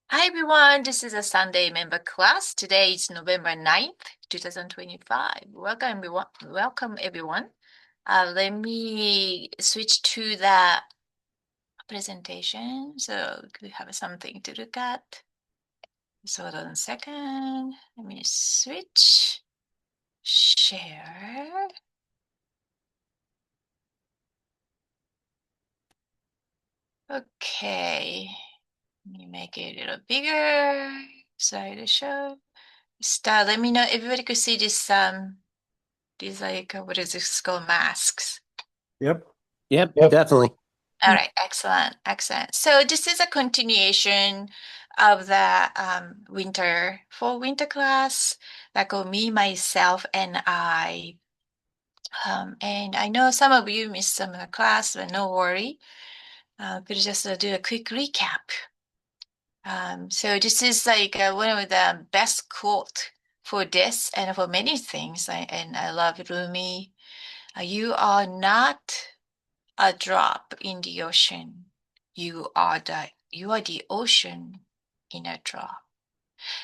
Hi everyone, this is a Sunday member class. Today is November 9th, 2025. Welcome everyone. Welcome everyone. Let me switch to the presentation so we have something to look at. So hold on a second. Let me switch. Share. Okay. Let me make it a little bigger. Slideshow. Start. Let me know. Everybody could see this these like what is this called, masks. Yep. Yep, Yep. definitely. All right, excellent, excellent. So this is a continuation of the fall winter class, like me, myself, and I. And I know some of you missed some of the class, but no worry. Could just do a quick recap. So this is like one of the best quote for this and for many things. And I love Rumi. You are not a drop in the ocean. You are the ocean in a drop.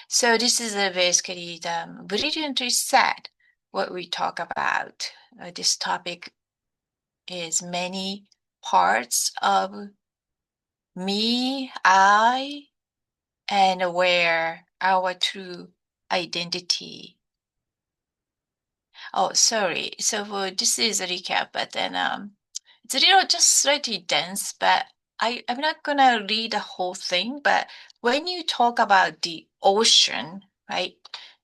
So this is basically brilliantly said what we talk about. This topic is many parts of me, I, and where our true identity. Oh, sorry. So this is a recap, but then it's a little just slightly dense, but I'm not gonna read the whole thing. But when you talk about the ocean, right?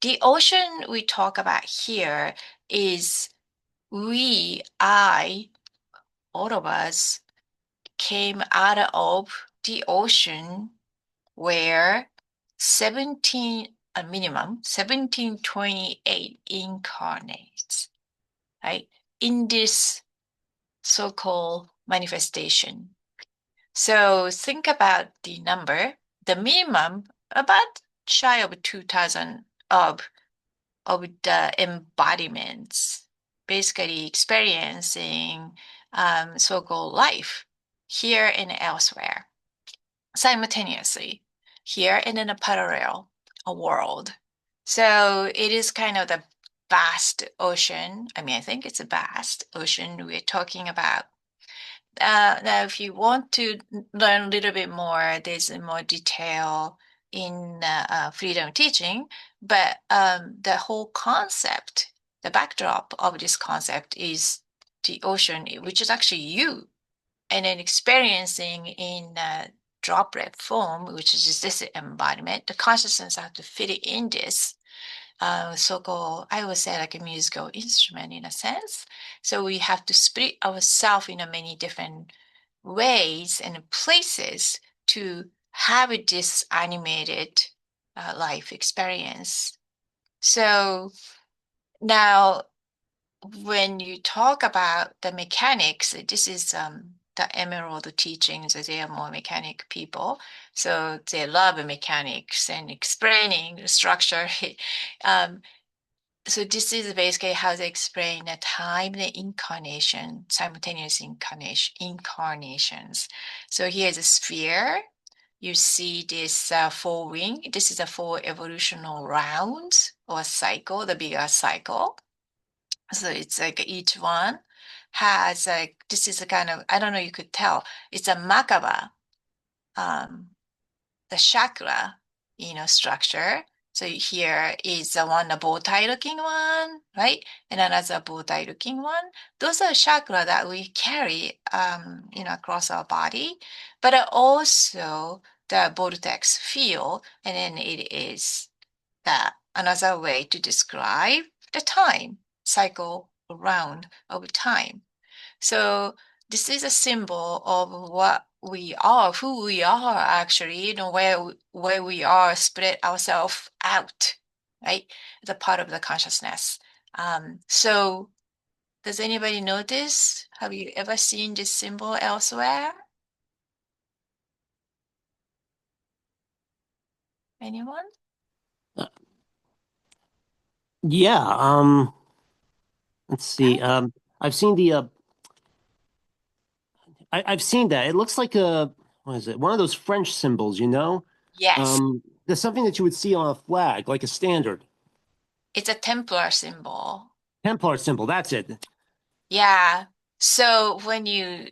The ocean we talk about here is all of us came out of the ocean where 17, a minimum 1728 incarnates, right? In this so-called manifestation. So think about the number, the minimum about shy of 2000 of the embodiments, basically experiencing so-called life here and elsewhere simultaneously, here and in a parallel a world. So it is kind of the vast ocean. I mean, I think it's a vast ocean we're talking about. Now, if you want to learn a little bit more, there's more detail in freedom teaching, but the whole concept, the backdrop of this concept is the ocean, which is actually you, and then experiencing in droplet form, which is just this embodiment. The consciousness have to fit it in this so-called, I would say like a musical instrument in a sense. So we have to split ourselves in a many different ways and places to have this animated life experience. So now when you talk about the mechanics, this is the Emerald teachings. They are more mechanic people, so they love mechanics and explaining the structure. um, so this is basically how they explain the time, the incarnation, simultaneous incarnations. So here's a sphere. You see this four wing. This is a four evolutional rounds or cycle, the bigger cycle. So it's like each one has like this is a kind of, I don't know, you could tell it's a Makaba, um, the chakra, structure. So here is the one, the bow tie looking one, right? And another bow tie looking one. Those are chakra that we carry, across our body, but also the vortex field, and then it is another way to describe the time cycle around over time. So this is a symbol of what we are, who we are actually, where we are spread ourselves out, right? The part of the consciousness. So does anybody notice? Have you ever seen this symbol elsewhere? Anyone? Uh, yeah, let's see. I've seen I've seen that. It looks like what is it? One of those French symbols, you know? Yes, There's something that you would see on a flag, like a standard. it's a Templar symbol. Templar symbol, that's it. Yeah. So when you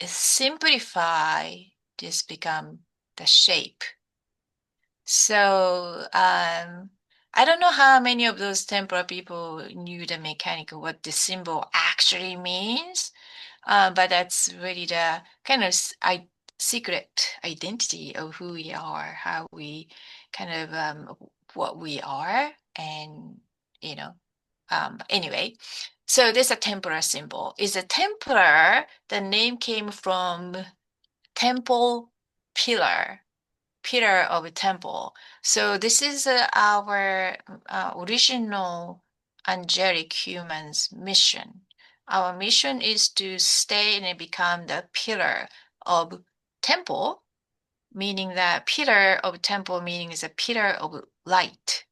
simplify, this become the shape. So I don't know how many of those Templar people knew the mechanic of what the symbol actually means, but that's really the kind of secret identity of who we are, how we kind of what we are, and you know. Anyway, so there's a Templar symbol. Is a Templar? The name came from temple pillar, pillar of a temple. So this is our original angelic humans mission. Our mission is to stay and become the pillar of temple, meaning that pillar of temple meaning is a pillar of light.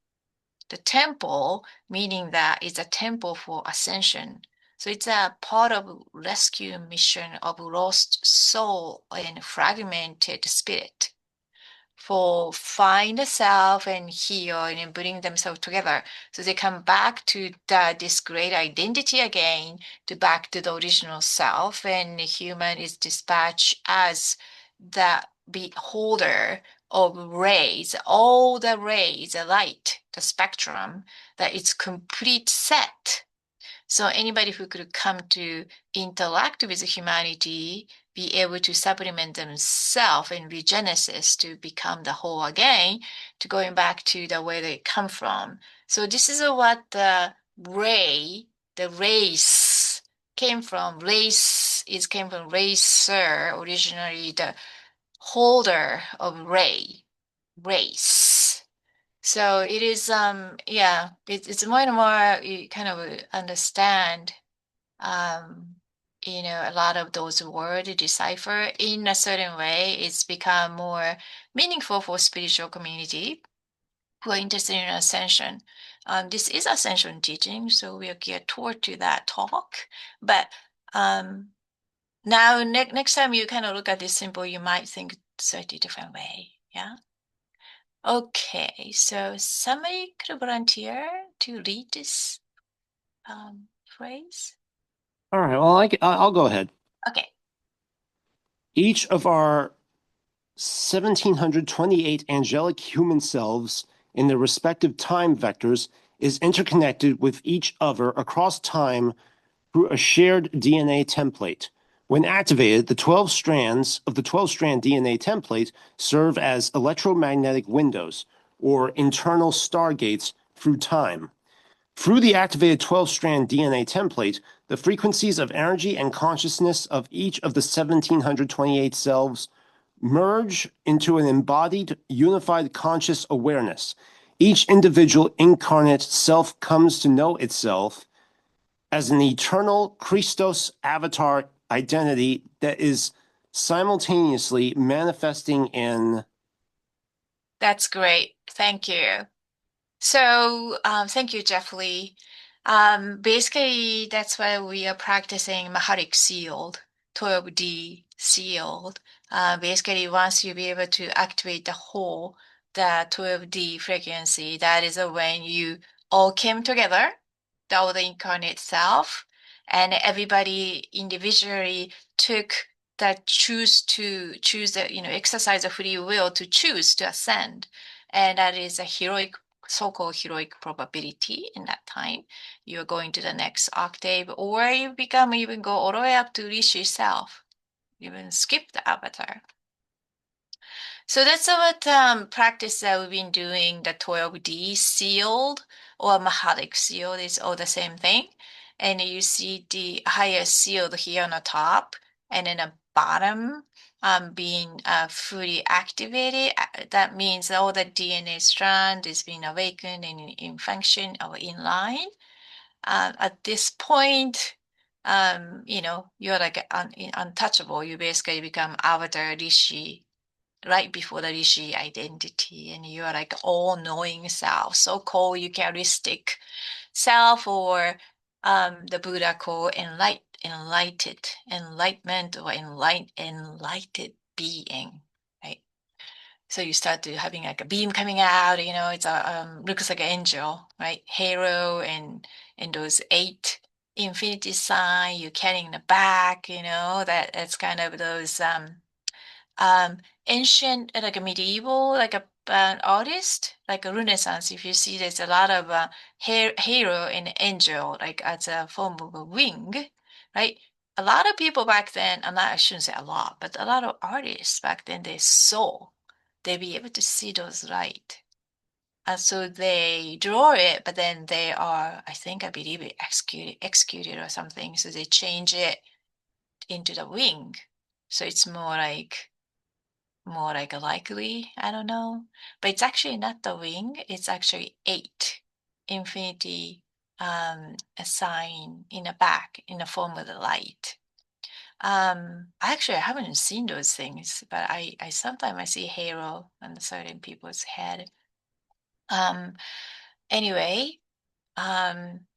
The temple meaning that it's a temple for ascension. So it's a part of rescue mission of lost soul and fragmented spirit for find the self and heal and bring themselves together. So they come back to this great identity again, to back to the original self, and the human is dispatched as the beholder of rays, all the rays, the light, the spectrum, that it's complete set. So anybody who could come to interact with humanity, be able to supplement themselves in regenesis to become the whole again, to going back to the way they come from. So this is what the race came from. Race is came from racer, originally the holder of race. So it is, yeah, it's more and more you kind of understand, um, a lot of those words decipher in a certain way. It's become more meaningful for spiritual community who are interested in ascension. This is ascension teaching, so we are geared toward to that talk. But um, now, next time you kind of look at this symbol, you might think slightly different way. Yeah. Okay, so somebody could volunteer to read this phrase. All right, well, I'll go ahead. Okay, Each of our 1,728 angelic human selves in their respective time vectors is interconnected with each other across time through a shared DNA template. When activated, the 12 strands of the 12-strand DNA template serve as electromagnetic windows, or internal stargates, through time. Through the activated 12-strand DNA template, the frequencies of energy and consciousness of each of the 1,728 selves merge into an embodied, unified conscious awareness. Each individual incarnate self comes to know itself as an eternal Christos avatar identity that is simultaneously manifesting in. that's great. Thank you. So, thank you, Jeff Lee. Basically, that's why we are practicing Maharic sealed, 12D sealed. Basically, once you be able to activate the 12D frequency, that is when you all came together, the all the incarnate self, and everybody individually took that choose the, exercise of free will to choose to ascend. And that is a heroic so-called heroic probability in that time. You're going to the next octave, or you become even go all the way up to Rishi self, even skip the avatar. So that's what practice that we've been doing. The 12D sealed or Mahalik sealed is all the same thing. And you see the higher sealed here on the top, and then the bottom being fully activated. That means all the DNA strand is being awakened and in function or in line. At this point, you're like untouchable. You basically become avatar Rishi right before the Rishi identity, and you are like all-knowing self, so-called Eucharistic self, or the Buddha called enlightenment or enlightened being, right? So you start to having like a beam coming out, it's a looks like an angel, right? Halo and those eight infinity sign you carrying in the back, that's kind of those um ancient like a medieval like a artist like a Renaissance. If you see, there's a lot of halo and angel like as a form of a wing, right? A lot of people back then, I shouldn't say a lot, but a lot of artists back then they saw, they be able to see those light. So they draw it, but then they are, I believe it executed or something. So they change it into the wing. So it's more like a likely, I don't know. But it's actually not the wing, it's actually eight infinity a sign in the back in the form of the light. Actually, I haven't seen those things, but I sometimes I see halo on certain people's head. Um, anyway,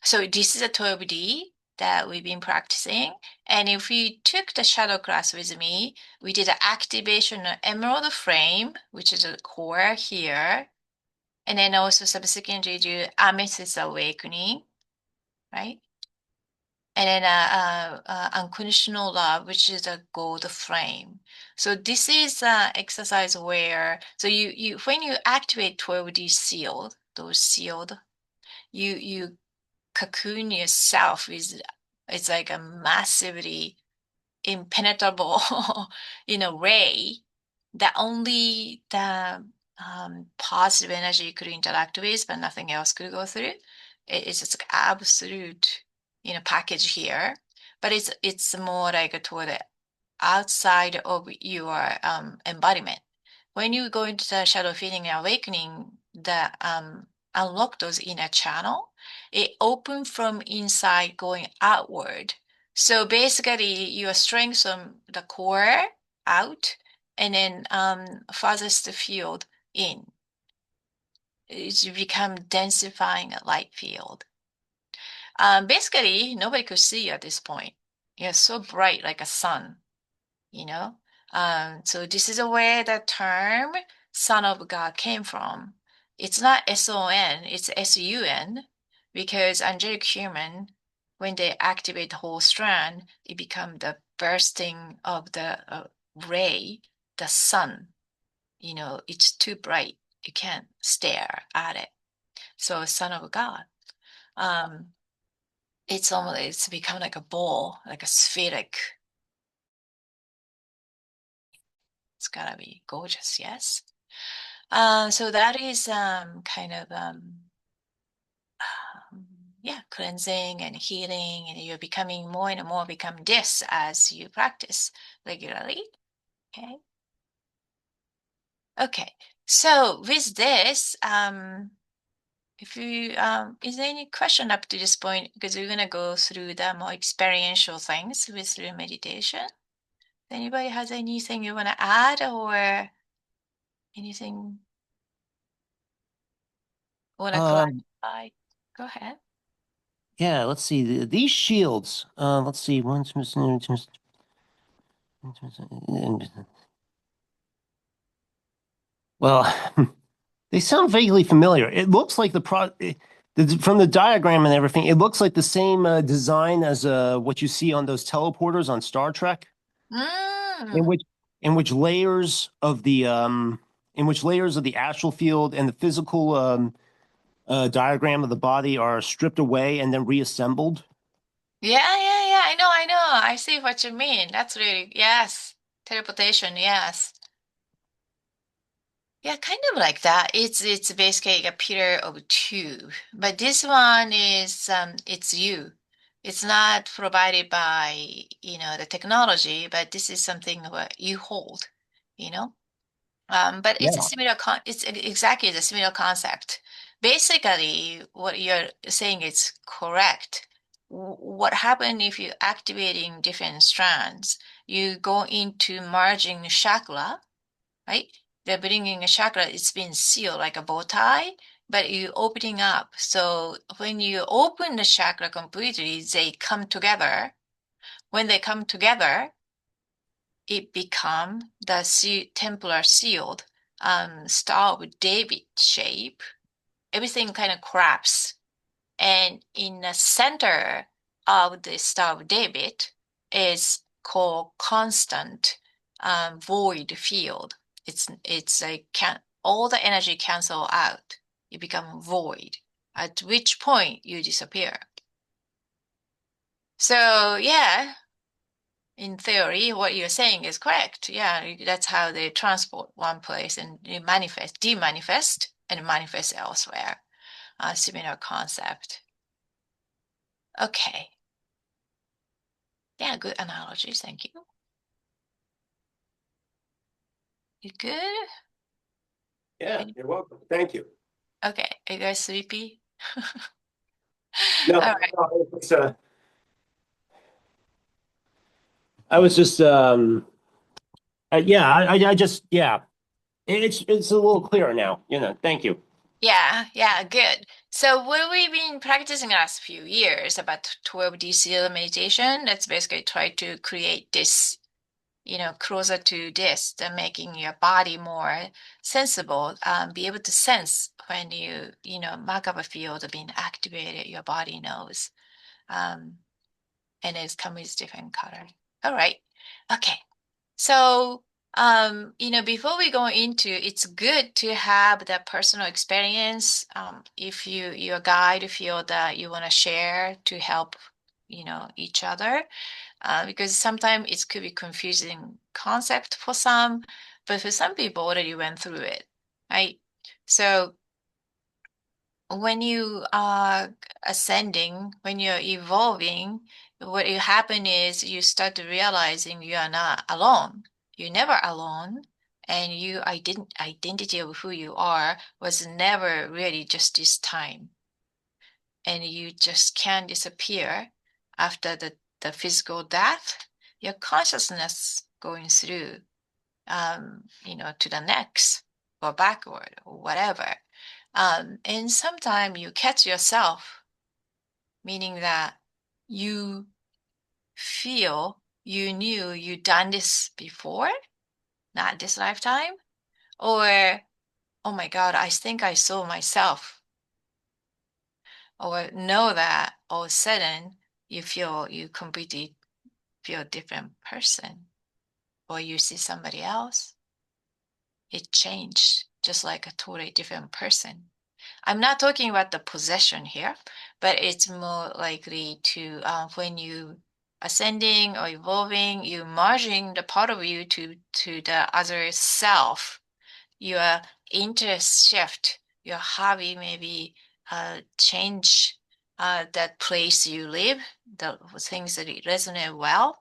so this is a 12D that we've been practicing. And if you took the shadow class with me, we did an activation of emerald flame, which is a core here. And then also subsequently do amethyst awakening, right? And then unconditional love, which is a gold flame. So this is exercise where, so you when you activate 12D sealed, those sealed, you cocoon yourself is it's like a massively impenetrable ray that only the positive energy could interact with, but nothing else could go through. It's just like absolute package here, but it's more like toward the outside of your embodiment. When you go into the shadow feeling and awakening, the unlock those inner channel, it open from inside going outward. So basically, you are strengthen the core out, and then farthest field in. It's become densifying a light field. Basically, nobody could see you at this point. You're so bright like a sun, you know. So this is where the term Son of God came from. It's not SON, it's SUN, because angelic human, when they activate the whole strand, it becomes the bursting of the ray, the sun. It's too bright. You can't stare at it. So Son of God. Um, it's become like a ball, like a spheric. It's gotta be gorgeous, yes. So that is kind of um, yeah, cleansing and healing, and you're becoming more and more become this as you practice regularly. Okay. Okay. So with this, if you is there any question up to this point? Because we're gonna go through the more experiential things with through meditation. Anybody has anything you want to add or anything want to Um, clarify? Go ahead. yeah, let's see. These shields, let's see. Well, they sound vaguely familiar. It looks like from the diagram and everything, it looks like the same design as what you see on those teleporters on Star Trek, in Mm. which in which layers of the astral field and the physical diagram of the body are stripped away and then reassembled. Yeah, yeah, yeah. I know. I see what you mean. That's really, yes. Teleportation, yes. Yeah, kind of like that. It's basically a pillar of two, but this one is it's you. It's not provided by, the technology, but this is something what you hold, you know. But it's a Yeah. similar it's exactly the similar concept. Basically, what you're saying is correct. What happened if you activating different strands? You go into merging chakra, right? They're bringing a chakra, it's been sealed like a bow tie, but you opening up. So when you open the chakra completely, they come together. When they come together, it become the templar sealed Star of David shape, everything kind of collapse. And in the center of the Star of David is called constant void field. It's like all the energy cancel out. You become void, at which point you disappear. So yeah, in theory, what you're saying is correct. Yeah, that's how they transport one place and you manifest, demanifest, and manifest elsewhere. A similar concept. Okay. Yeah, good analogies. Thank you. You good? Yeah, you're welcome. Thank you. Okay. Are you guys sleepy? No, All right. no, I was just, yeah, I just, yeah, it's a little clearer now. Thank you. Yeah, yeah, good. So what we've been practicing the last few years about 12D seal meditation, that's basically try to create this, closer to this, the making your body more sensible, be able to sense when mark up a field being activated, your body knows. Um, and it's come with different color. All right. Okay. So, before we go into, it's good to have that personal experience. If your guide feel that you want to share to help, each other, because sometimes it could be confusing concept for some, but for some people already went through it, right? So when you are ascending, when you're evolving, what will happen is you start realizing you are not alone. You're never alone, and identity of who you are was never really just this time, and you just can't disappear after the physical death. Your consciousness going through, to the next or backward or whatever. And sometimes you catch yourself, meaning that you feel you knew you done this before, not this lifetime, or oh my God, I think I saw myself, or know that all of a sudden you completely feel a different person, or you see somebody else. It changed just like a totally different person. I'm not talking about the possession here, but it's more likely to when you ascending or evolving, you merging the part of you to the other self. Your interest shift, your hobby maybe change that place you live, the things that resonate well,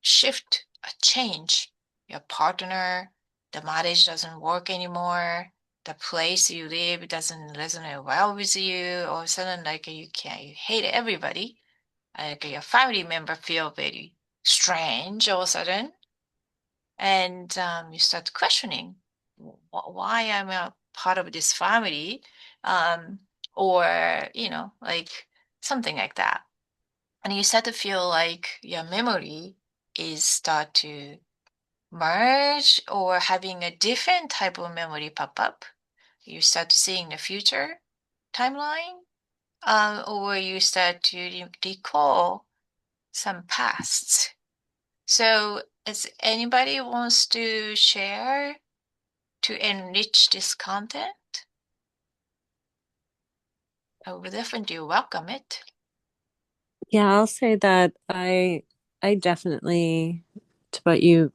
shift, a change. Your partner, the marriage doesn't work anymore. The place you live doesn't resonate well with you. All of a sudden, like you hate everybody. Like your family member feel very strange all of a sudden, and you start questioning why I'm a part of this family, um, or like something like that, and you start to feel like your memory is start to merge or having a different type of memory pop up. You start seeing the future timeline, or you start to recall some pasts. So, as anybody wants to share to enrich this content, I would definitely welcome it. Yeah, I'll say that I definitely to what you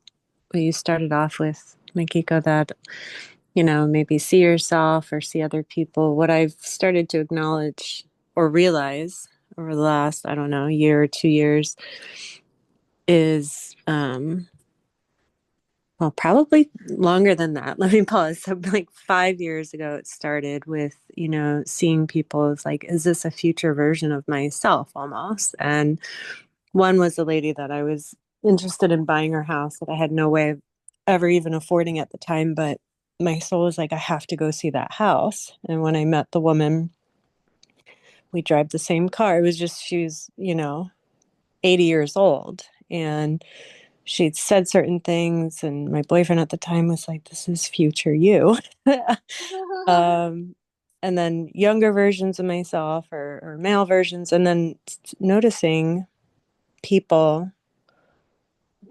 started off with, Makiko, that maybe see yourself or see other people. What I've started to acknowledge or realize over the last, I don't know, year or 2 years is well, probably longer than that. Let me pause. So, like 5 years ago, it started with, seeing people as like, is this a future version of myself almost? And one was a lady that I was interested in buying her house that I had no way of ever even affording at the time. But my soul was like, I have to go see that house. And when I met the woman, we drive the same car. It was just, she was, 80 years old. And she'd said certain things, and my boyfriend at the time was like, "This is future you." um, and then younger versions of myself, or male versions, and then noticing people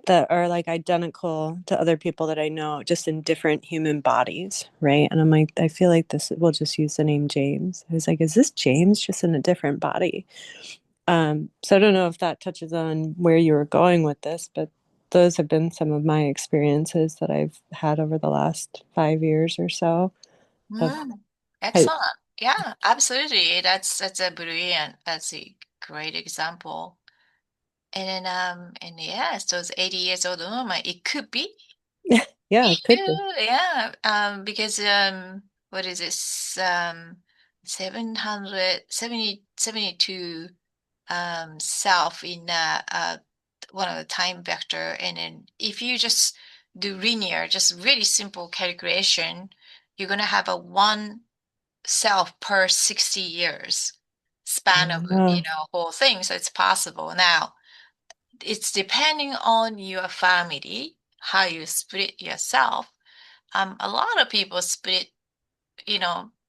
that are like identical to other people that I know, just in different human bodies, right? And I'm like, I feel like this. We'll just use the name James. I was like, is this James just in a different body? So I don't know if that touches on where you were going with this, but those have been some of my experiences that I've had over the last 5 years or so. Of Mm, how, excellent. Yeah, absolutely. That's a brilliant. That's a great example. And yes, those 80 years old woman, it could be yeah, it could be. you. Yeah. Because what is this? 770 72 self in one of the time vector, and then if you just do linear, just really simple calculation, you're gonna have a one self per 60 years span of Yeah, whole thing. So it's possible. Now it's depending on your family how you split yourself. A lot of people split,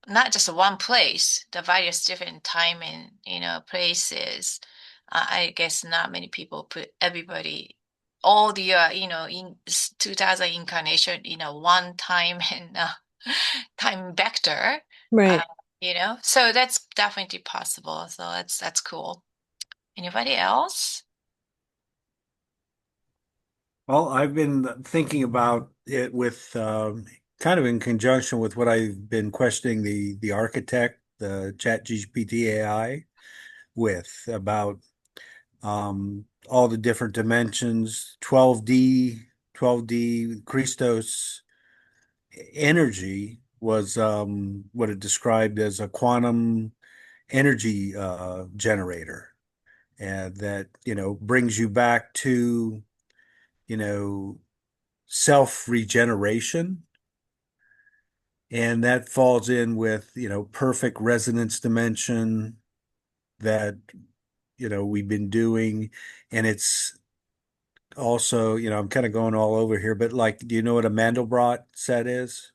not just one place, the various different time and places. I guess not many people put everybody, all the in 2000 incarnation in a one time and time vector. Uh, right. so that's definitely possible. So that's cool. Anybody else? Well, I've been thinking about it with kind of in conjunction with what I've been questioning the architect, the ChatGPT AI, with about all the different dimensions, 12D Christos energy was what it described as a quantum energy generator, and that, brings you back to, you know, self regeneration. And that falls in with, perfect resonance dimension that, we've been doing. And it's also, I'm kind of going all over here, but like, do you know what a Mandelbrot set is?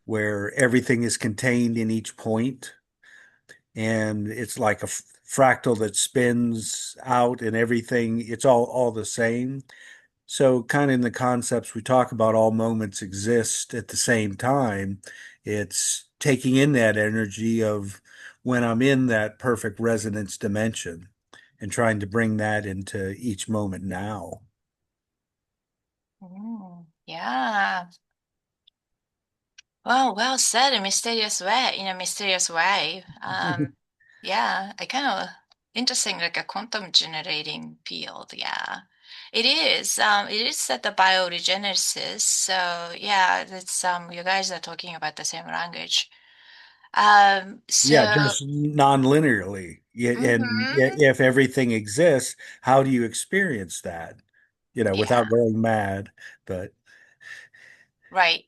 Where everything is contained in each point, and it's like a fractal that spins out, and everything, it's all the same. So, kind of in the concepts we talk about, all moments exist at the same time. It's taking in that energy of when I'm in that perfect resonance dimension and trying to bring that into each moment now. Yeah. Well said, in mysterious way, in a mysterious way. Yeah, I kind of interesting, like a quantum generating field. Yeah, it is. It is at the bioregenesis. So yeah, that's you guys are talking about the same language. Yeah, So just non-linearly. Yeah, and mhm, if everything exists, how do you experience that? yeah, Without going mad. But right.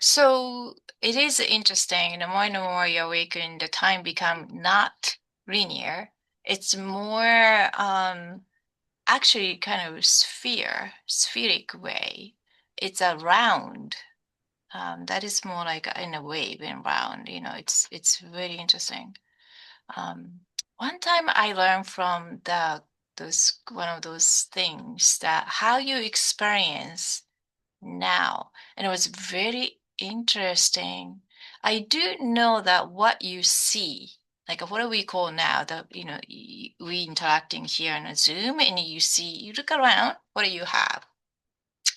So it is interesting. The more and more you awaken, the time become not linear. It's more actually kind of spheric way. It's a round. That is more like in a wave and round. It's very interesting. Um, One time I learned from the those one of those things that how you experience now. And it was very interesting. I do know that what you see, like what do we call now, we interacting here on a Zoom and you look around, what do you have?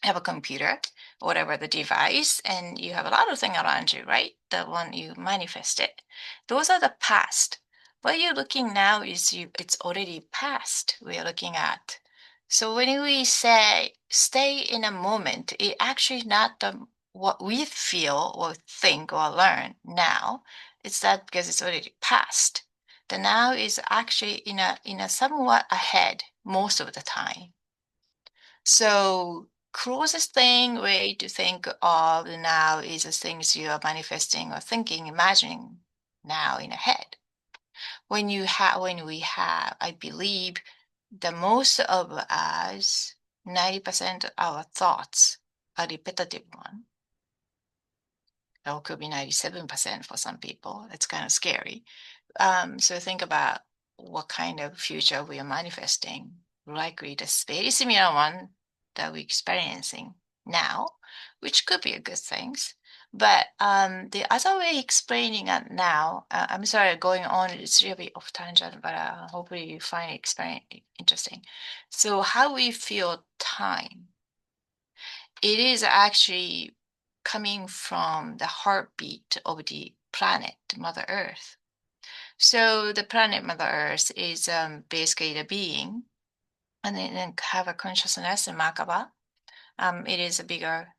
Have a computer, whatever the device, and you have a lot of things around you, right? The one you manifested. Those are the past. What you're looking now it's already past we are looking at. So when we say stay in a moment, it actually not what we feel or think or learn now. It's that because it's already past. The now is actually in a somewhat ahead most of the time. So closest thing way to think of the now is the things you are manifesting or thinking, imagining now in a head. When we have, I believe the most of us 90% of our thoughts are repetitive one. Or could be 97% for some people. It's kind of scary. So think about what kind of future we are manifesting. Likely the very similar one that we're experiencing now, which could be a good thing. But the other way explaining it now, I'm sorry, going on, it's really off tangent, but hopefully you find it interesting. So how we feel time, it is actually coming from the heartbeat of the planet, Mother Earth. So the planet Mother Earth is basically the being, and then have a consciousness in Merkaba. It is a bigger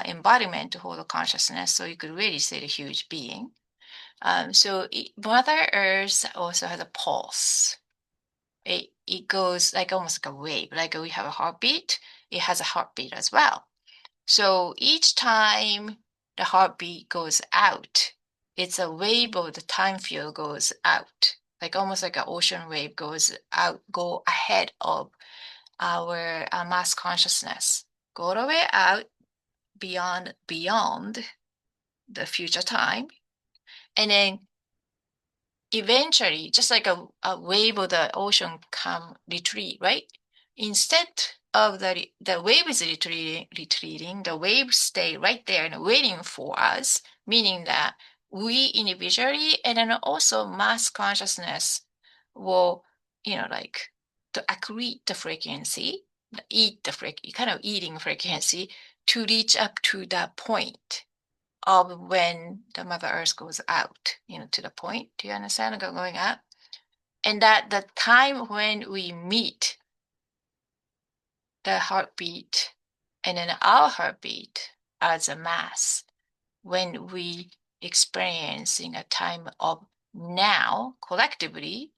embodiment to hold a consciousness, so you could really say the huge being. So Mother Earth also has a pulse. It goes like almost like a wave, like we have a heartbeat. It has a heartbeat as well. So each time the heartbeat goes out, it's a wave of the time field goes out, like almost like an ocean wave goes out, go ahead of our mass consciousness, go all the way out beyond the future time, and then eventually, just like a wave of the ocean come retreat, right? Instead of the wave is retreating, the waves stay right there and waiting for us, meaning that we individually and then also mass consciousness will, like to accrete the frequency, kind of eating frequency to reach up to that point of when the Mother Earth goes out, to the point. Do you understand going out? And that the time when we meet the heartbeat and then our heartbeat as a mass, when we experiencing a time of now collectively,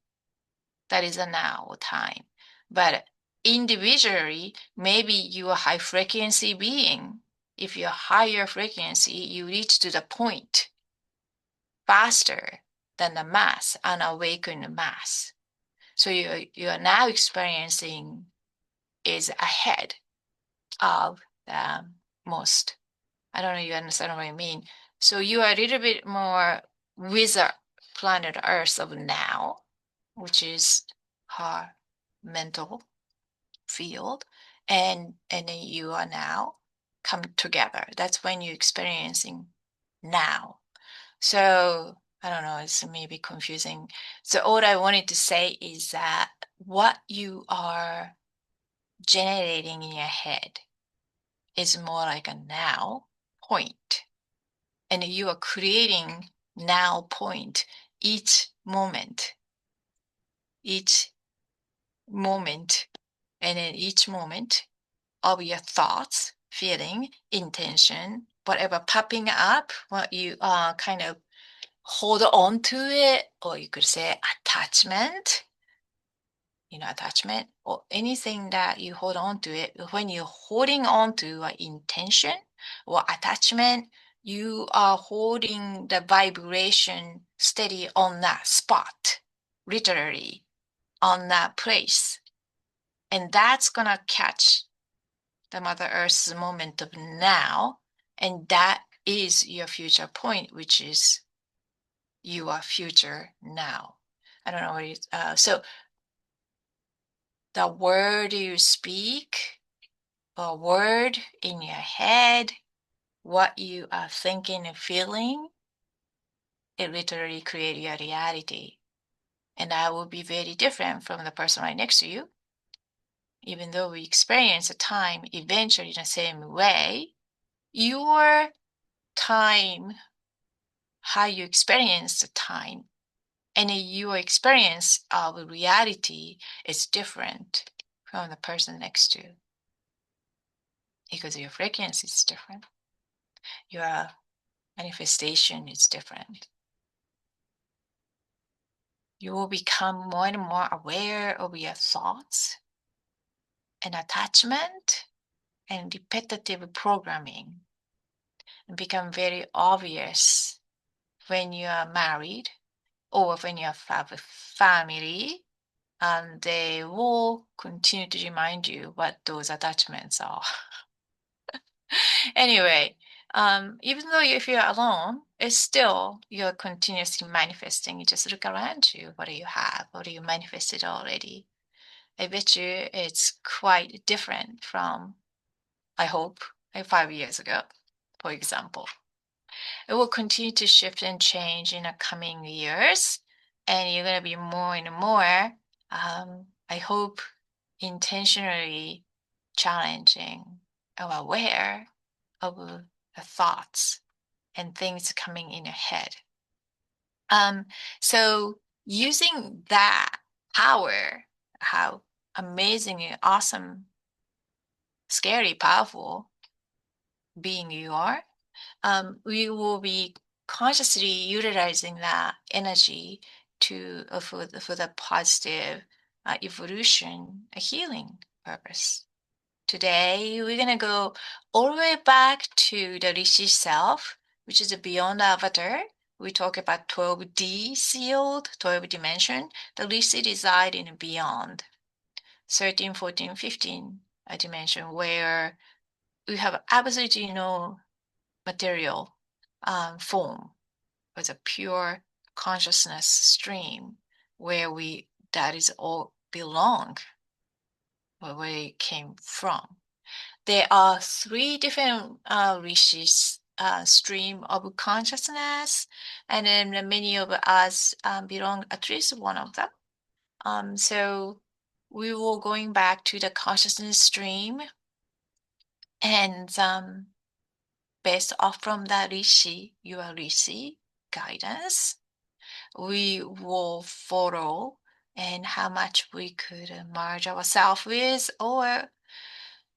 that is a now time. But individually, maybe you're a high frequency being. If you're higher frequency, you reach to the point faster than the mass, unawakened mass. So you are now experiencing is ahead of the most. I don't know if you understand what I mean. So you are a little bit more with the planet Earth of now, which is her mental field, and then you are now come together. That's when you're experiencing now. So I don't know, it's maybe confusing. So all I wanted to say is that what you are generating in your head is more like a now point. And you are creating now point each moment, and in each moment of your thoughts, feeling, intention, whatever popping up, what you are kind of hold on to it, or you could say attachment, attachment, or anything that you hold on to it. When you're holding on to an intention or attachment, you are holding the vibration steady on that spot, literally on that place. And that's going to catch the Mother Earth's moment of now. And that is your future point, which is your future now. I don't know what you, so the word you speak, a word in your head, what you are thinking and feeling, it literally creates your reality. And that will be very different from the person right next to you. Even though we experience a time eventually the same way, your time, how you experience the time, and your experience of reality is different from the person next to you because your frequency is different. Your manifestation is different. You will become more and more aware of your thoughts and attachment and repetitive programming, and become very obvious when you are married or when you have a family, and they will continue to remind you what those attachments are. Anyway, even though if you're alone, it's still you're continuously manifesting. You just look around you. What do you have? What do you manifested already? I bet you it's quite different from, I hope, 5 years ago, for example. It will continue to shift and change in the coming years, and you're going to be more and more, I hope, intentionally challenging or aware of the thoughts and things coming in your head. So using that power, how amazing and awesome, scary, powerful being you are, we will be consciously utilizing that energy to for the positive evolution, a healing purpose. Today, we're gonna go all the way back to the Rishi self, which is beyond the avatar. We talk about 12D sealed, 12 dimension. The Rishi reside in beyond 13, 14, 15 dimension, where we have absolutely no material form, with a pure consciousness stream where that is all belong, where we came from. There are three different rishis stream of consciousness, and then many of us belong at least one of them. So we will going back to the consciousness stream, and based off from that rishi, your rishi guidance, we will follow and how much we could merge ourselves with, or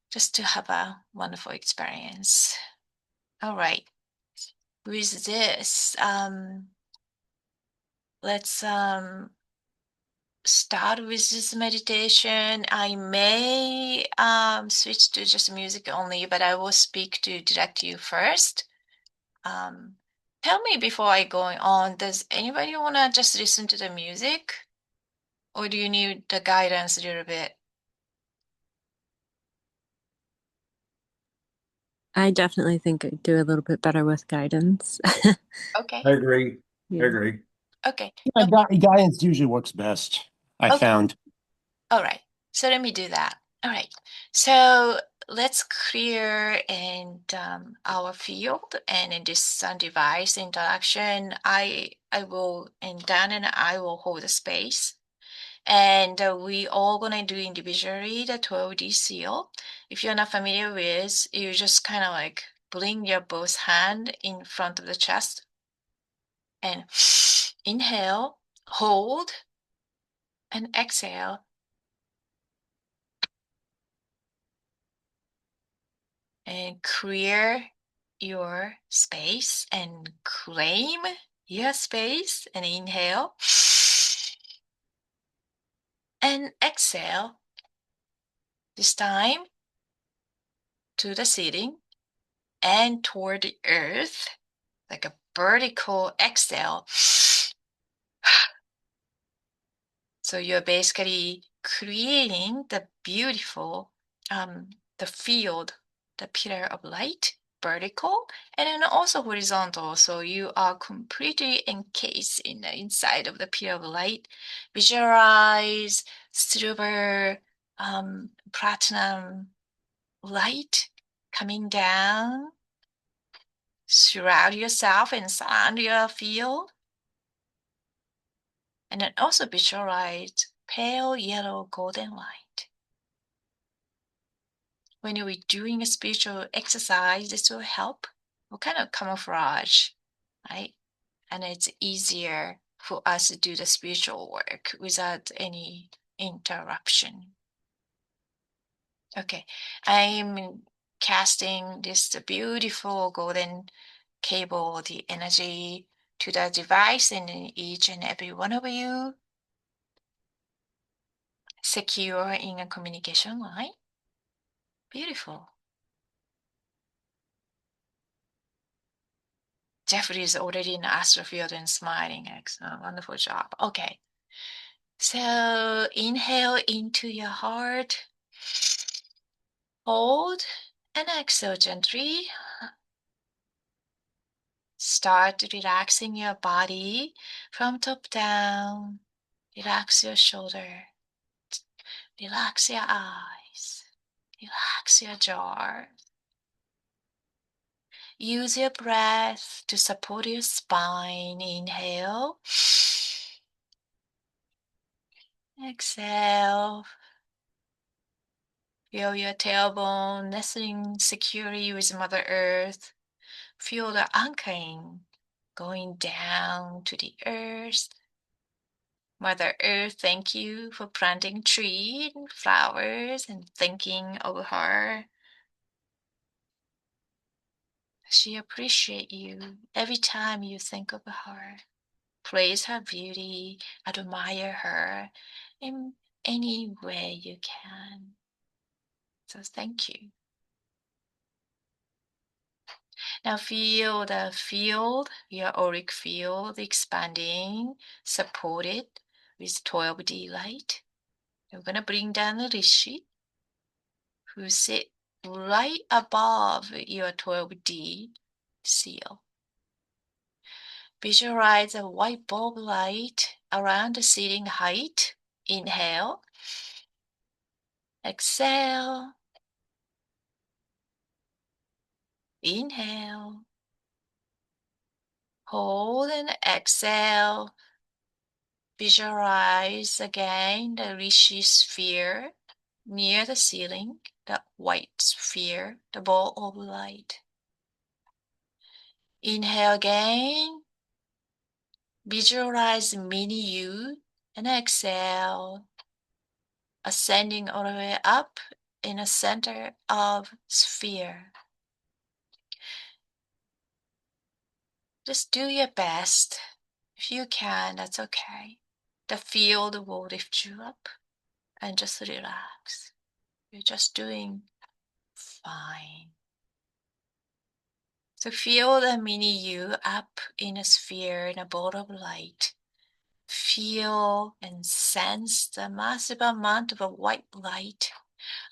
just to have a wonderful experience. All right. With this, let's start with this meditation. I may switch to just music only, but I will speak to direct you first. Tell me before I go on, does anybody want to just listen to the music? Or do you need the guidance a little bit? I definitely think I do a little bit better with guidance. Okay. I agree. I Yeah. agree. Okay. Yeah, No, guidance usually works best, I okay. found. All right. So let me do that. All right. So let's clear and our field, and in this device interaction, I will, and Dan and I will hold the space. And we all gonna do individually the 12D seal. If you're not familiar with, you just kind of like bring your both hand in front of the chest and inhale, hold, and exhale. And clear your space and claim your space, and inhale and exhale. This time to the ceiling and toward the earth, like a vertical exhale. So you're basically creating the beautiful, the field, the pillar of light, vertical, and then also horizontal. So you are completely encased in the inside of the pillar of light. Visualize silver, platinum light coming down, surround yourself and surround your field. And then also visualize pale yellow golden light. When you're doing a spiritual exercise, this will help. What kind of camouflage, right? And it's easier for us to do the spiritual work without any interruption. Okay, I'm casting this beautiful golden cable, the energy to the device, and each and every one of you secure in a communication line. Beautiful. Jeffrey is already in the astral field and smiling. Excellent. Wonderful job. Okay. So inhale into your heart, hold, and exhale gently. Start relaxing your body from top down. Relax your shoulder. Relax your eyes. Relax your jaw. Use your breath to support your spine. Inhale. Exhale. Feel your tailbone nestling securely with Mother Earth. Feel the anchoring going down to the earth. Mother Earth, thank you for planting trees and flowers and thinking of her. She appreciates you every time you think of her. Praise her beauty, admire her in any way you can. So thank you. Now feel the field, your auric field expanding, supported with 12D light. We're going to bring down the Rishi, who sit right above your 12D seal. Visualize a white bulb light around the ceiling height. Inhale. Exhale. Inhale. Hold and exhale. Visualize again the Rishi sphere near the ceiling, the white sphere, the ball of light. Inhale again. Visualize mini you and exhale, ascending all the way up in the center of sphere. Just do your best. If you can, that's okay. The field will lift you up and just relax. You're just doing fine. So feel the mini you up in a sphere in a ball of light. Feel and sense the massive amount of white light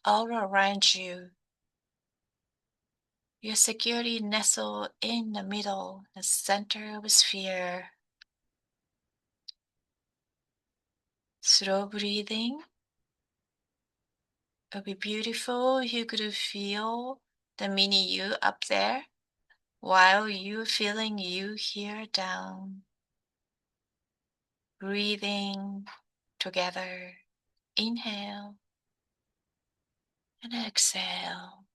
all around you. You're securely nestled in the middle, the center of a sphere. Slow breathing. It would be beautiful if you could feel the mini you up there while you're feeling you here down. Breathing together. Inhale and exhale.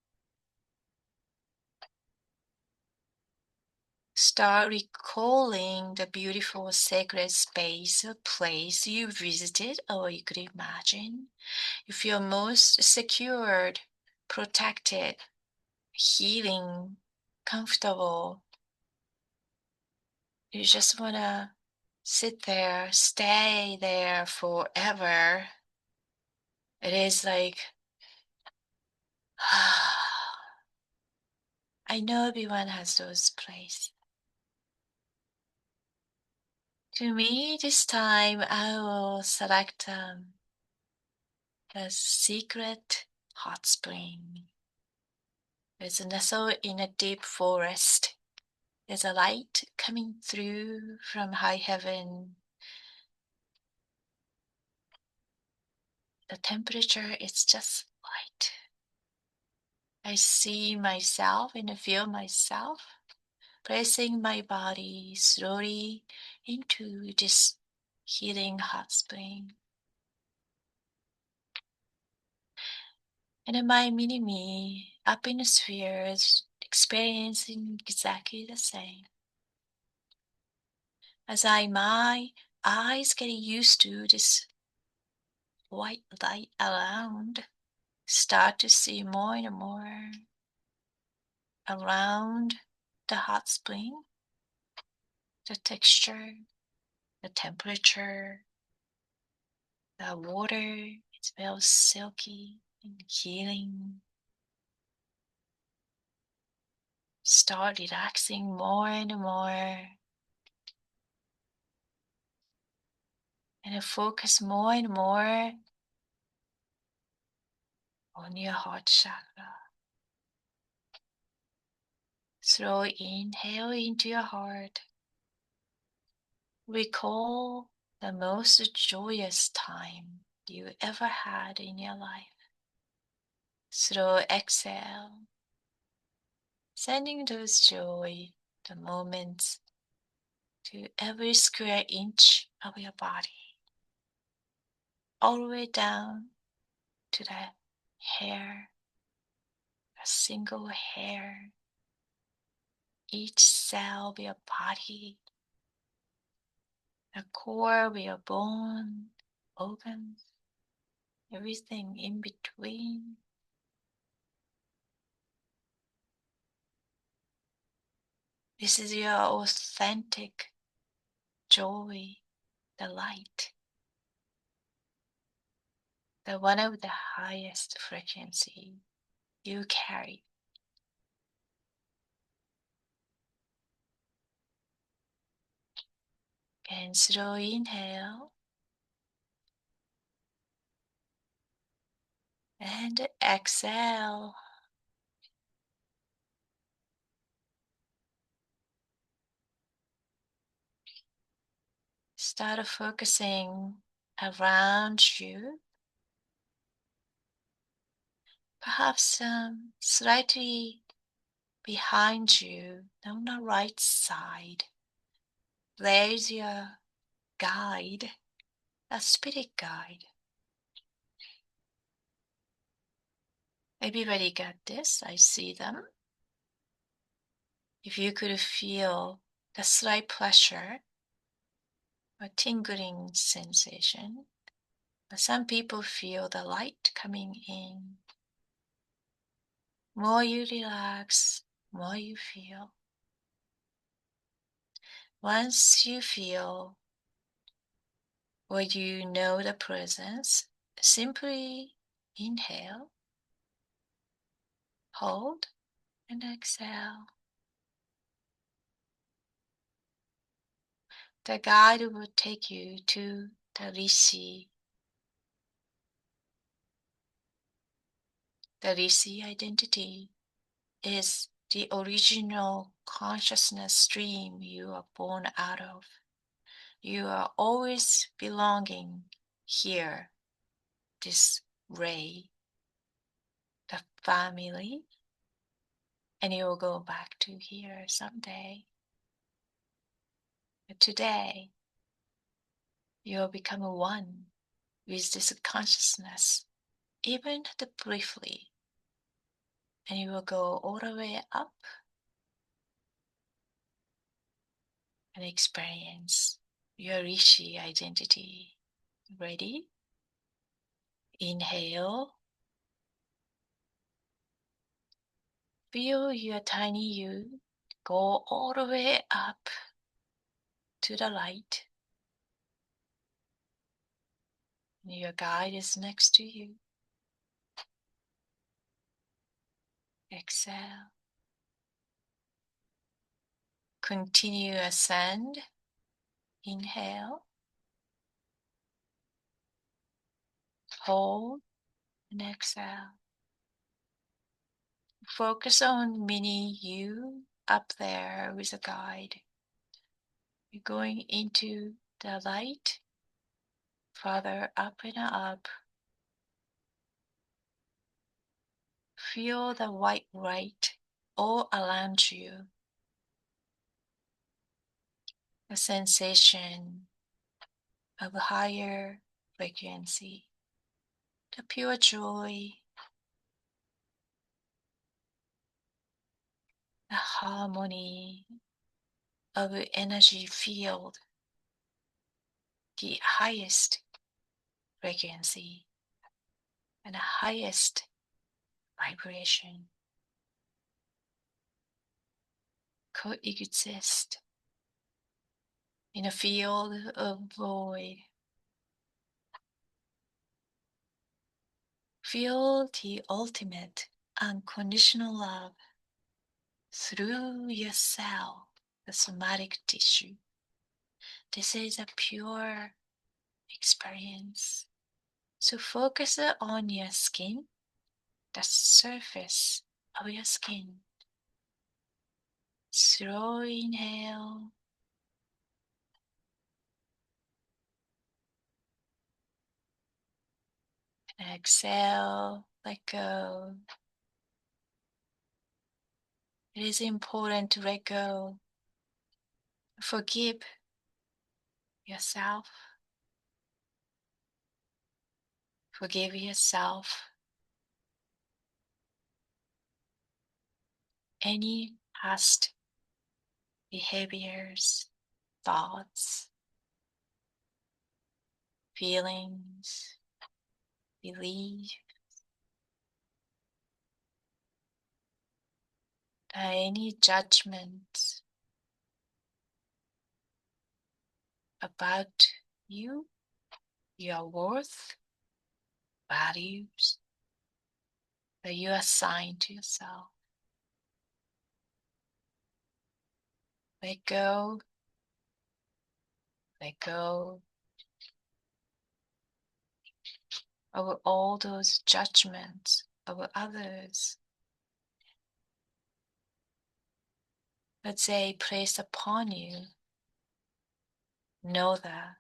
Start recalling the beautiful sacred space or place you visited, or you could imagine. You feel most secured, protected, healing, comfortable. You just want to sit there, stay there forever. It is like, I know everyone has those places. To me, this time I will select a secret hot spring. It's nestled in a deep forest. There's a light coming through from high heaven. The temperature is just right. I see myself and feel myself placing my body slowly into this healing hot spring. And my mini-me up in the sphere is experiencing exactly the same. As my eyes get used to this white light around, start to see more and more around the hot spring, the texture, the temperature, the water. It smells silky and healing. Start relaxing more and more. And focus more and more on your heart chakra. Slow inhale into your heart. Recall the most joyous time you ever had in your life. Slow exhale, sending those joy, the moments, to every square inch of your body, all the way down to the hair, a single hair, each cell of your body, the core of your bone, organs, everything in between. This is your authentic joy, the light, the one of the highest frequency you carry. And slow inhale and exhale. Start focusing around you, perhaps slightly behind you on the right side. There is your guide, a spirit guide. Everybody got this, I see them. If you could feel the slight pressure or tingling sensation, but some people feel the light coming in. More you relax, more you feel. Once you feel or you know the presence, simply inhale, hold, and exhale. The guide will take you to the Rishi. The Rishi identity is the original consciousness stream you are born out of. You are always belonging here, this ray, the family, and you will go back to here someday. But today, you will become one with this consciousness, even briefly, and you will go all the way up and experience your Rishi identity. Ready? Inhale. Feel your tiny you go all the way up to the light. Your guide is next to you. Exhale. Continue ascend. Inhale. Hold and exhale. Focus on mini you up there with a guide. You're going into the light, farther up and up. Feel the white light all around you. The sensation of a higher frequency. The pure joy. The harmony of the energy field. The highest frequency and the highest vibration coexist in a field of void. Feel the ultimate unconditional love through your cell, the somatic tissue. This is a pure experience. So focus on your skin, the surface of your skin. Slow inhale. And exhale, let go. It is important to let go. Forgive yourself. Forgive yourself. Any past behaviors, thoughts, feelings, belief, any judgments about you, your worth, values that you assign to yourself. Let go, let go of all those judgments of others that they place upon you. Know that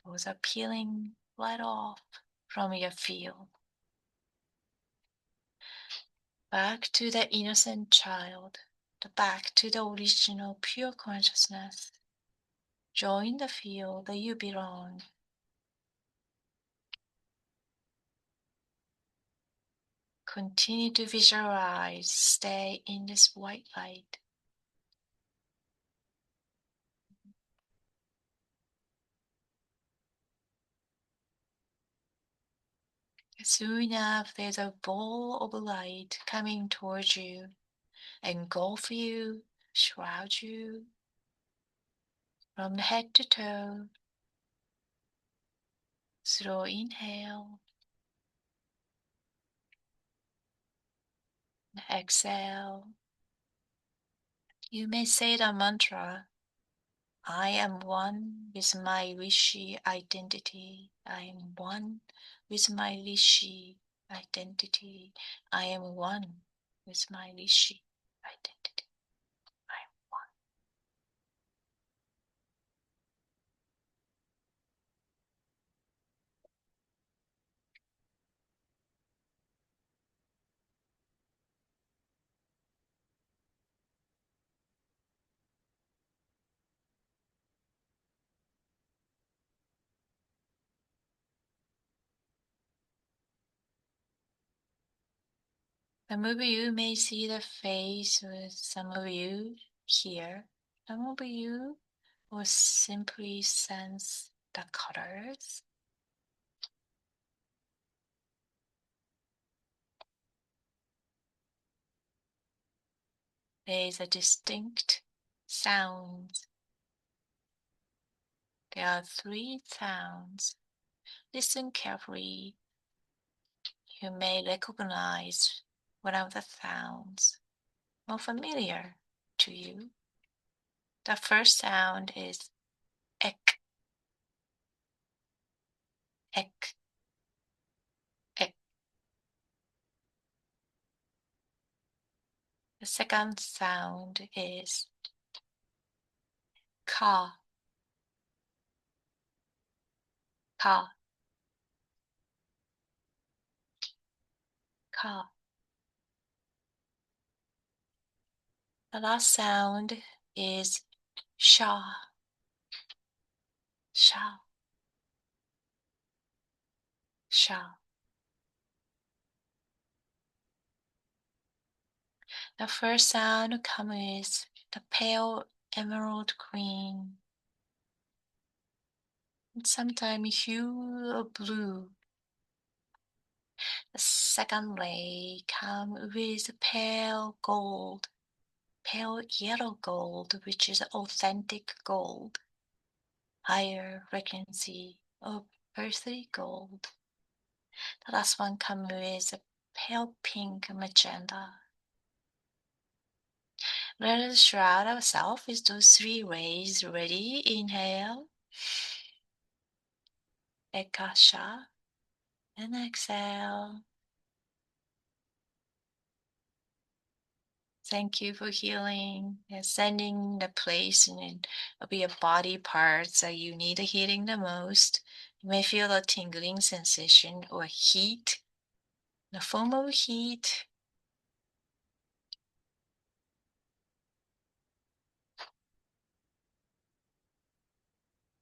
those are peeling right off from your field. Back to the innocent child, back to the original pure consciousness. Join the field that you belong. Continue to visualize, stay in this white light. Soon enough, there's a ball of light coming towards you, engulf you, shroud you from head to toe. Slow inhale, exhale. You may say the mantra, I am one with my Rishi identity. I am one with my Rishi identity. I am one with my Rishi identity. I am one. Some of you may see the face, or some of you hear. Some of you will simply sense the colors. There is a distinct sound. There are 3 sounds. Listen carefully. You may recognize one of the sounds more familiar to you. The first sound is ek, ek, ek. The second sound is ka, ka, ka. The last sound is sha, sha, sha. The first sound comes the pale emerald green, and sometimes hue of blue. The second ray comes with pale gold, pale yellow gold, which is authentic gold, higher frequency of earthly gold. The last one comes with pale pink magenta. Let us shroud ourselves with those 3 rays. Ready? Inhale. Ekasha. And exhale. Thank you for healing and sending the place of your body parts that you need healing the most. You may feel a tingling sensation or heat, the form of heat.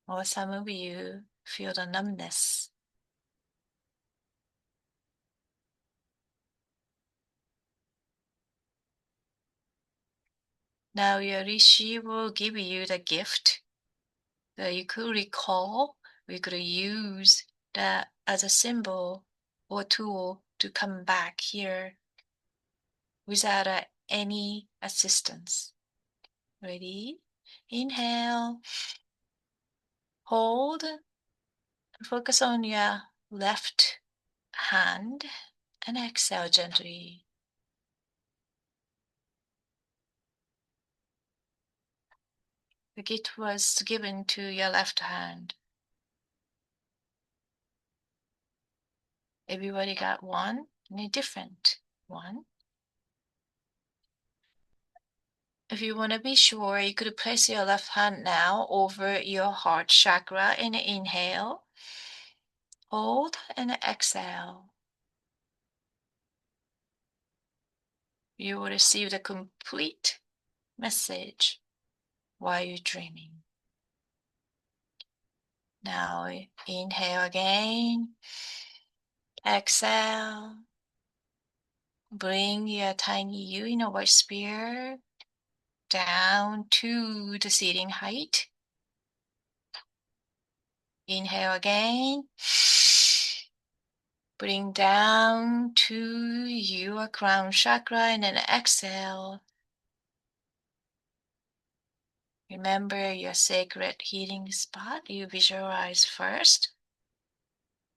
Or some of you feel the numbness. Now your Rishi will give you the gift that you could recall. We could use that as a symbol or tool to come back here without any assistance. Ready? Inhale, hold, focus on your left hand, and exhale gently. The gift was given to your left hand. Everybody got one, and a different one. If you want to be sure, you could place your left hand now over your heart chakra and inhale, hold, and exhale. You will receive the complete message while you're dreaming. Now inhale again, exhale. Bring your tiny universe sphere down to the sitting height. Inhale again. Bring down to your crown chakra and then exhale. Remember your sacred healing spot you visualize first.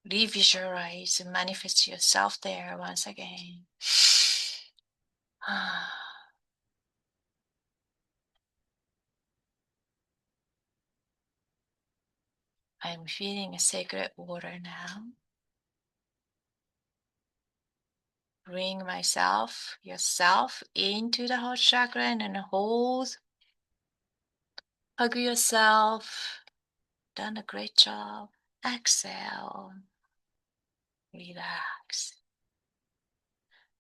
Revisualize and manifest yourself there once again. I'm feeling a sacred water now. Bring yourself into the heart chakra and then hold. Hug yourself. Done a great job. Exhale. Relax.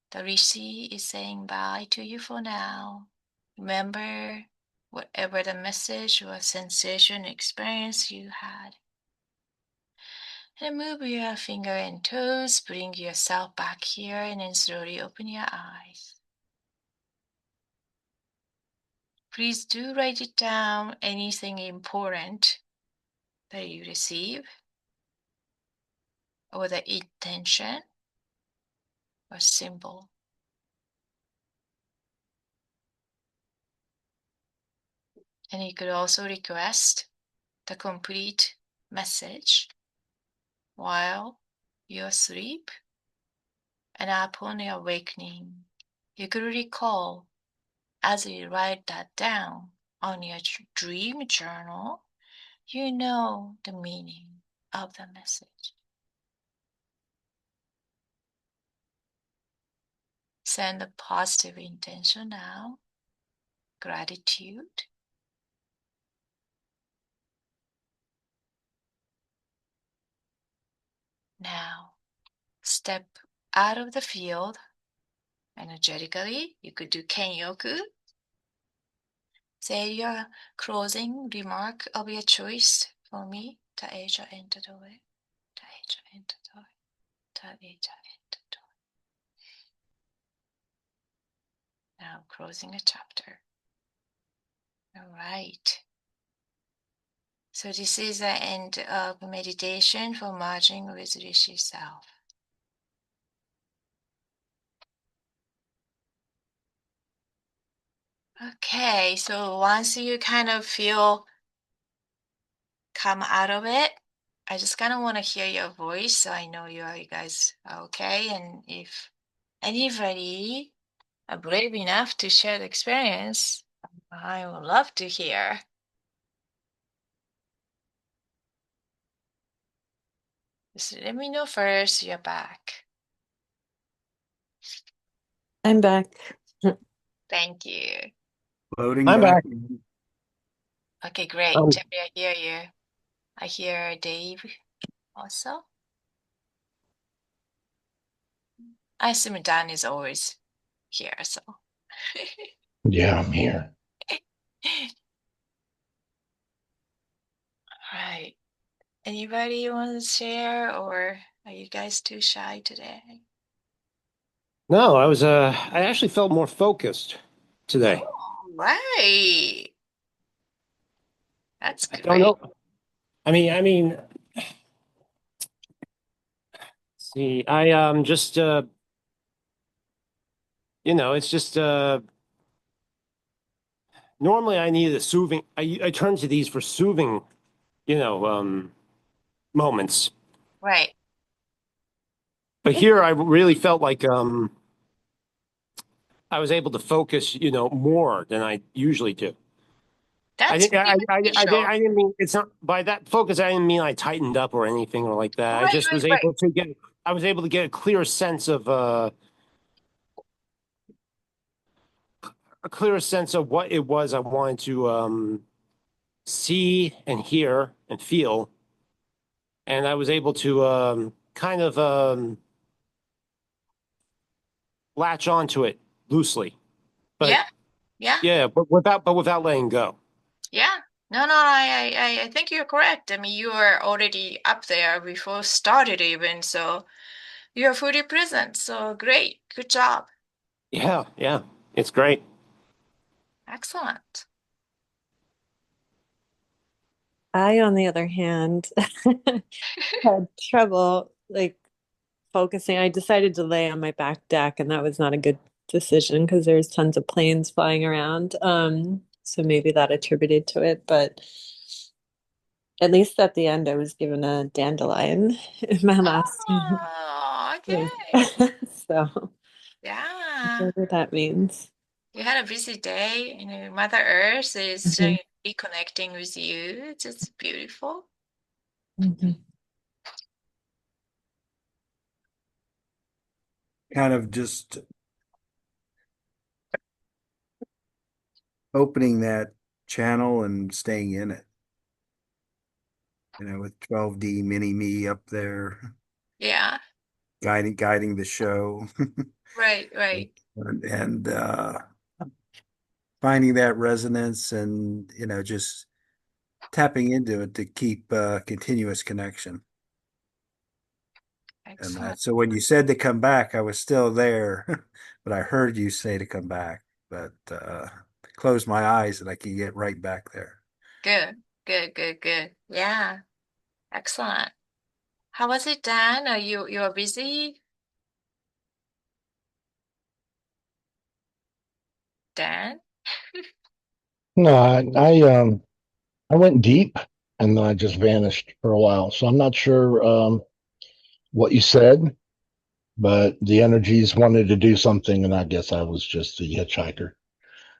The Rishi is saying bye to you for now. Remember, whatever the message or sensation experience you had. And move your finger and toes. Bring yourself back here and then slowly open your eyes. Please do write it down, anything important that you receive, or the intention or symbol. And you could also request the complete message while you're asleep, and upon your awakening, you could recall as you write that down on your dream journal, you know the meaning of the message. Send a positive intention now, gratitude. Now, step out of the field energetically. You could do kenyoku. Say your closing remark of your choice for me. 다해줘 엔터도에. 다해줘 엔터도에. 다해줘 엔터도에. Now closing a chapter. All right. So this is the end of meditation for merging with Rishi self. Okay, so once you kind of feel come out of it, I just kind of want to hear your voice so I know you guys are okay. And if anybody are brave enough to share the experience, I would love to hear. Just let me know first you're back. I'm back. Thank you. Loading I'm back. back. Okay, great. Um, Jeffrey, I hear you. I hear Dave also. I assume Dan is always here, so. Yeah, I'm here. Right. Anybody want to share, or are you guys too shy today? no, I actually felt more focused today. Oh, right. That's I don't great. know. I mean, see, just it's just normally I need a soothing. I turn to these for soothing, you know, moments. Right. But here I really felt like I was able to focus, more than I usually do. I That's didn't. pretty beneficial. I didn't mean it's not by that focus. I didn't mean I tightened up or anything like that. I Right, just right, was right. able to get. I was able to get a clearer sense of what it was I wanted to see and hear and feel, and I was able to kind of latch onto it loosely. But Yeah, yeah, yeah, but without letting go. yeah. No, no, I think you're correct. I mean, you were already up there before started even, so you're fully present. So great. Good job. Yeah, yeah, it's great. Excellent. I, on the other hand, had trouble like focusing. I decided to lay on my back deck, and that was not a good decision because there's tons of planes flying around. So maybe that attributed to it, but at least at the end, I was given a dandelion in my last Oh, drink. okay. So Yeah. whatever that means. You had a busy day. Mother Earth is Mhm. reconnecting with you. It's just beautiful. Mhm. Kind of just opening that channel and staying in it, with 12D mini me up there Yeah. guiding the show. Right, right. And finding that resonance and just tapping into it to keep continuous connection. And Excellent. so when you said to come back, I was still there, but I heard you say to come back. But close my eyes and I can get right back there. Good, good, good, good. Yeah. Excellent. How was it, Dan? Are you're busy? Dan? No, I went deep and then I just vanished for a while. So I'm not sure what you said, but the energies wanted to do something, and I guess I was just the hitchhiker.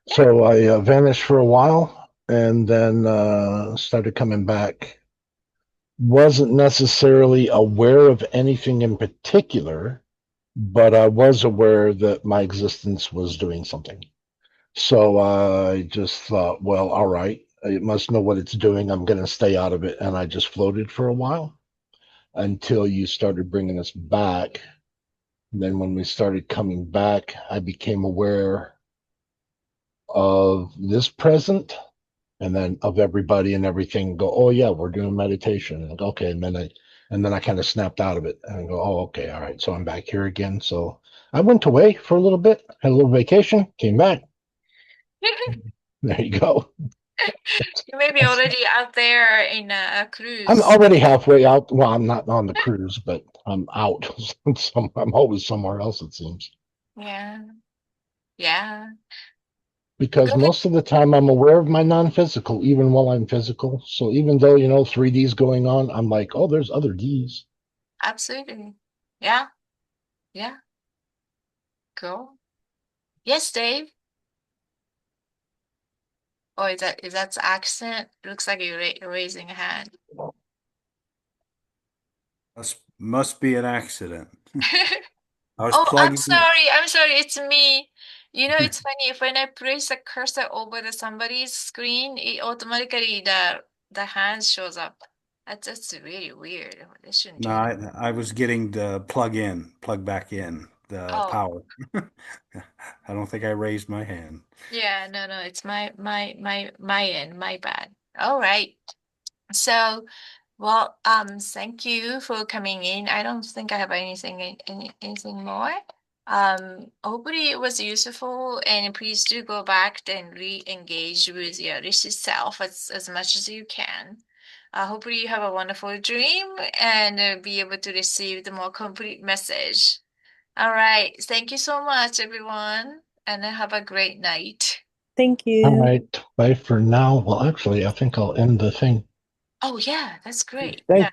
So I vanished for a while and then started coming back. Wasn't necessarily aware of anything in particular, but I was aware that my existence was doing something. So I just thought, well, all right, it must know what it's doing. I'm going to stay out of it. And I just floated for a while until you started bringing us back. And then when we started coming back, I became aware of this present and then of everybody and everything. Go, oh yeah, we're doing meditation. And okay, and then I kind of snapped out of it and go, oh okay, all right. So I'm back here again. So I went away for a little bit, had a little vacation, came back. There you go. You may be already out there in a I'm cruise. already halfway out. Well, I'm not on the cruise, but I'm out. I'm always somewhere else, it seems. Yeah. Yeah. Because Good. most of the time I'm aware of my non-physical, even while I'm physical. So even though, 3D's going on, I'm like, oh, there's other D's. Absolutely. Yeah. Yeah. Cool. Yes, Dave. Oh, is that accent? Looks like you're raising a hand. Must be an accident. I was Oh, I'm plugging. sorry. I'm sorry. It's me. You know, it's funny. If when I place the cursor over the somebody's screen, it automatically the hand shows up. That's really weird. They shouldn't No, do that. I was getting the plug back in the Oh, power. I don't think I raised my hand. yeah. No, no. It's my end. My bad. All right. So, well, thank you for coming in. I don't think I have anything more. Hopefully it was useful, and please do go back and re-engage with your richest self as much as you can. Hopefully you have a wonderful dream and be able to receive the more complete message. All right. Thank you so much, everyone, and have a great night. Thank All you. right. Bye for now. Well, actually, I think I'll end the thing. Oh, yeah, that's great. Thank Yeah.